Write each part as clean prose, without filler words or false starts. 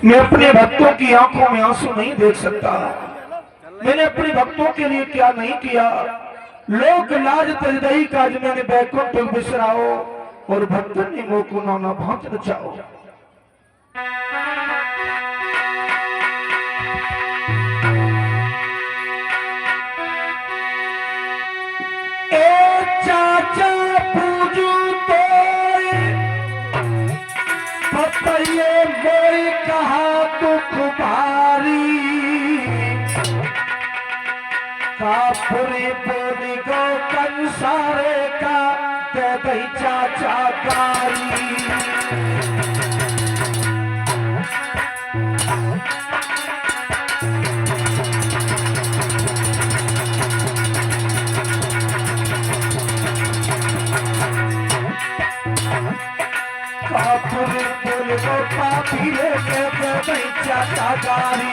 मैं अपने भक्तों की आंखों में आंसू नहीं देख सकता। मैंने अपने भक्तों के लिए क्या नहीं किया। लोक लाज तजदई काज मैंने बैकुंठ बिसराओ और भक्तों ने मोको नाना भांत रचाओ। ए चाचा पूजू तो बताइए मोई कहा दुख भारी कापुरी बोली गो कंसारे का दे दई चाचा कारी। कापुरी बोली गो पापी लेके दे दई चाचा कारी।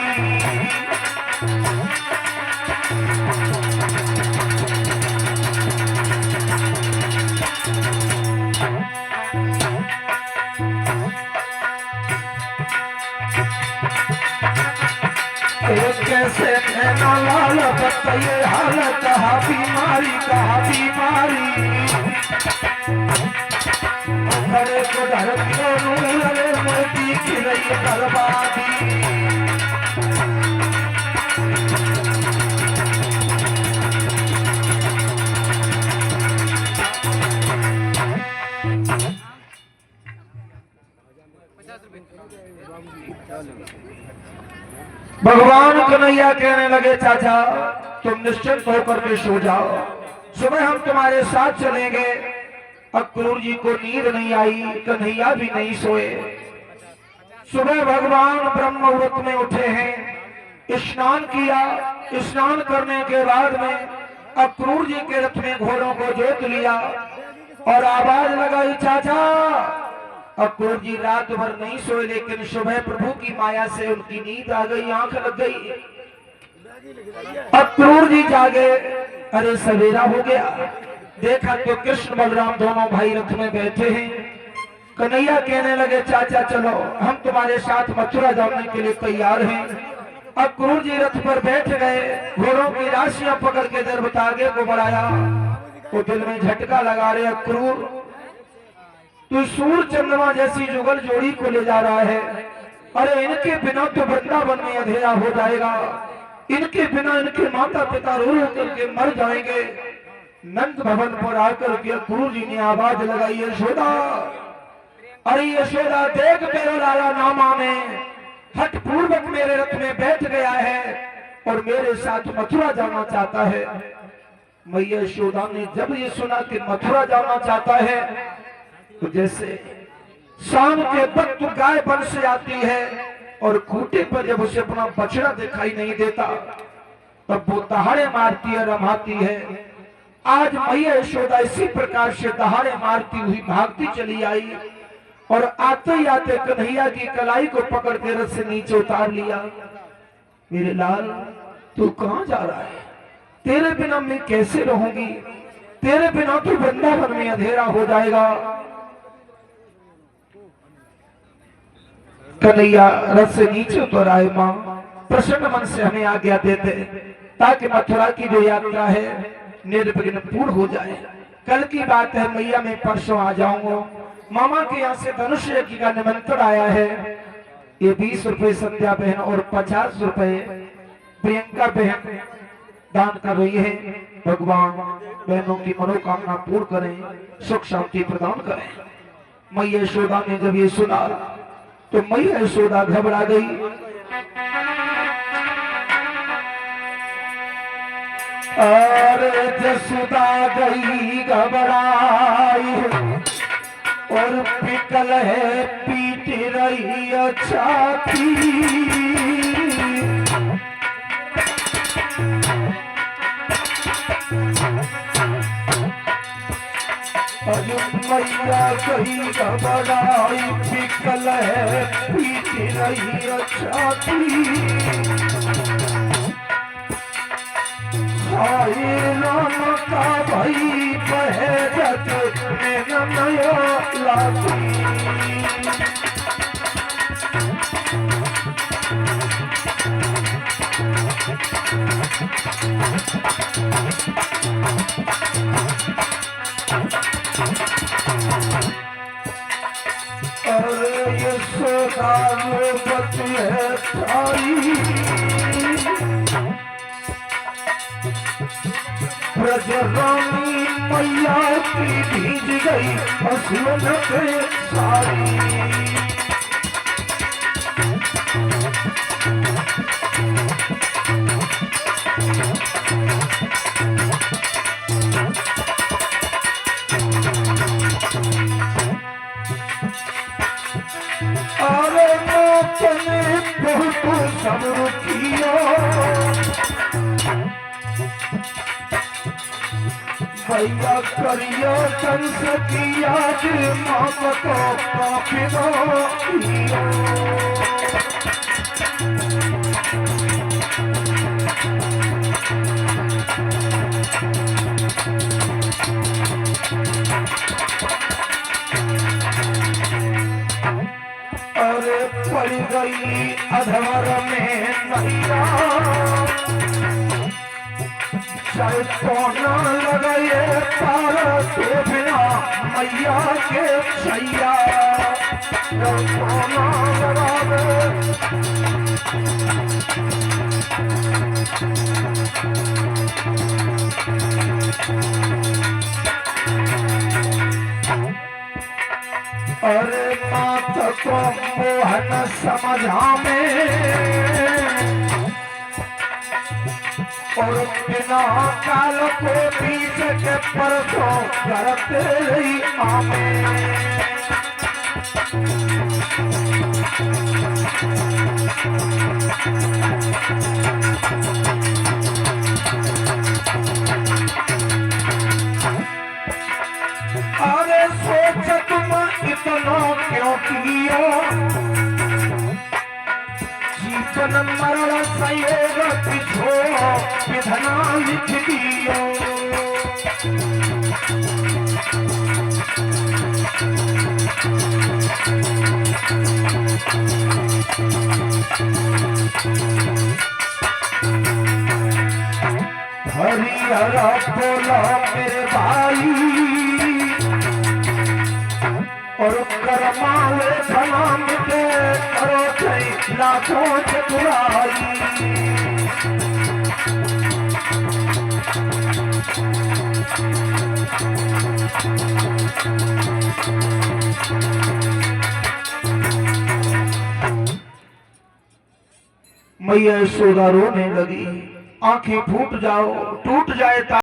कैसे नैना लाल बताइए हाल कहा बीमारी बड़े को धरती मोती की रही बर्बादी। भगवान कन्हैया कहने लगे चाचा तुम निश्चिंत होकर के सो जाओ, सुबह हम तुम्हारे साथ चलेंगे। अक्रूर जी को नींद नहीं आई, कन्हैया भी नहीं सोए। सुबह भगवान ब्रह्म मुहूर्त में उठे हैं, स्नान किया। स्नान करने के बाद में अक्रूर जी के रथ में घोड़ों को जोत लिया और आवाज लगाई चाचा। अक्रूर जी रात भर नहीं सोए, लेकिन सुबह प्रभु की माया से उनकी नींद आ गई, आंख लग गई। अक्रूर जी जागे, अरे सवेरा हो गया। देखा तो कृष्ण बलराम दोनों भाई रथ में बैठे हैं। कन्हैया कहने लगे चाचा चलो हम तुम्हारे साथ मथुरा जाने के लिए तैयार हैं। अक्रूर जी रथ पर बैठ गए, घोड़ों की राशियां पकड़ के दरबतागे को बढ़ाया। वो दिल में झटका लगा रहे अक्रूर तो सूर्य चंद्रमा जैसी जुगल जोड़ी को ले जा रहा है। अरे इनके बिना तो वृंदावन में अंधेरा हो जाएगा, इनके बिना इनके माता पिता रो रो करके मर जाएंगे। नंद भवन पर आकर के अक्रूर जी ने आवाज लगाई यशोदा, अरे यशोदा देख मेरा लाला नामा में हठ पूर्वक मेरे रथ में बैठ गया है और मेरे साथ मथुरा जाना चाहता है। मैया यशोदा ने जब ये सुना कि मथुरा जाना चाहता है तो जैसे शाम के वक्त गाय बन से आती है और खूंटे पर जब उसे अपना बछड़ा दिखाई नहीं देता तब वो दहाड़े मारती है, रमाती है। आज मैया यशोदा इसी प्रकार से दहाड़े मारती हुई भागती चली आई और आते ही आते कन्हैया की कलाई को पकड़ के रथ से नीचे उतार लिया। मेरे लाल तू कहां जा रहा है? तेरे बिना मैं कैसे रहूंगी? तेरे बिना तो वृंदावन में अंधेरा हो जाएगा। कन्हैया रथ से नीचे उतर आए। मां प्रसन्न मन से हमें आज्ञा देते ताकि मथुरा की जो यात्रा है निर्विघ्न पूर्ण हो जाए। कल की बात है, मैया मैं परसों आ जाऊंगा। मामा के यहाँ से धनुष यज्ञ का निमंत्रण आया है। ये 20 रुपए संध्या बहन और 50 रुपए प्रियंका बहन दान कर रही है। भगवान बहनों की मनोकामना पूर्ण करें, सुख शांति प्रदान करें। मैया यशोदा ने जब ये सुना तो मैया यशोदा घबरा गई। और जसोदा गई घबराई और पिकल है पीट रही छाती। मैया कहीं घबराई पिकल है पीट रही छाती। राम का भाई बहरत में नया लाती। अरे यशोदा बची है थारी, ब्रजरानी मैया की भीज गई असुन पे सारी। अरे तुमने बहुत सब्र किया, भैया करियो कंस की याद माम को पापिनो किया। अरे पड़ गई अधर में नैया, चाहे कोना लगाए पार के बिना मैया के छैया, कोना लगावे अरे मात को मोहन समझा में, और बिना काल को बीच के परसों करते रही आमे। अरे सोच तुम इतना क्यों किया, जीवन मरण संयोग पिछो विधना लिख दियो। हरिहर बोला मेरे भाई, और करमावे भलाम के करो छई लाखों चतुराई। मैया यशोदा रोने लगी, आंखें फूट टूट जाए।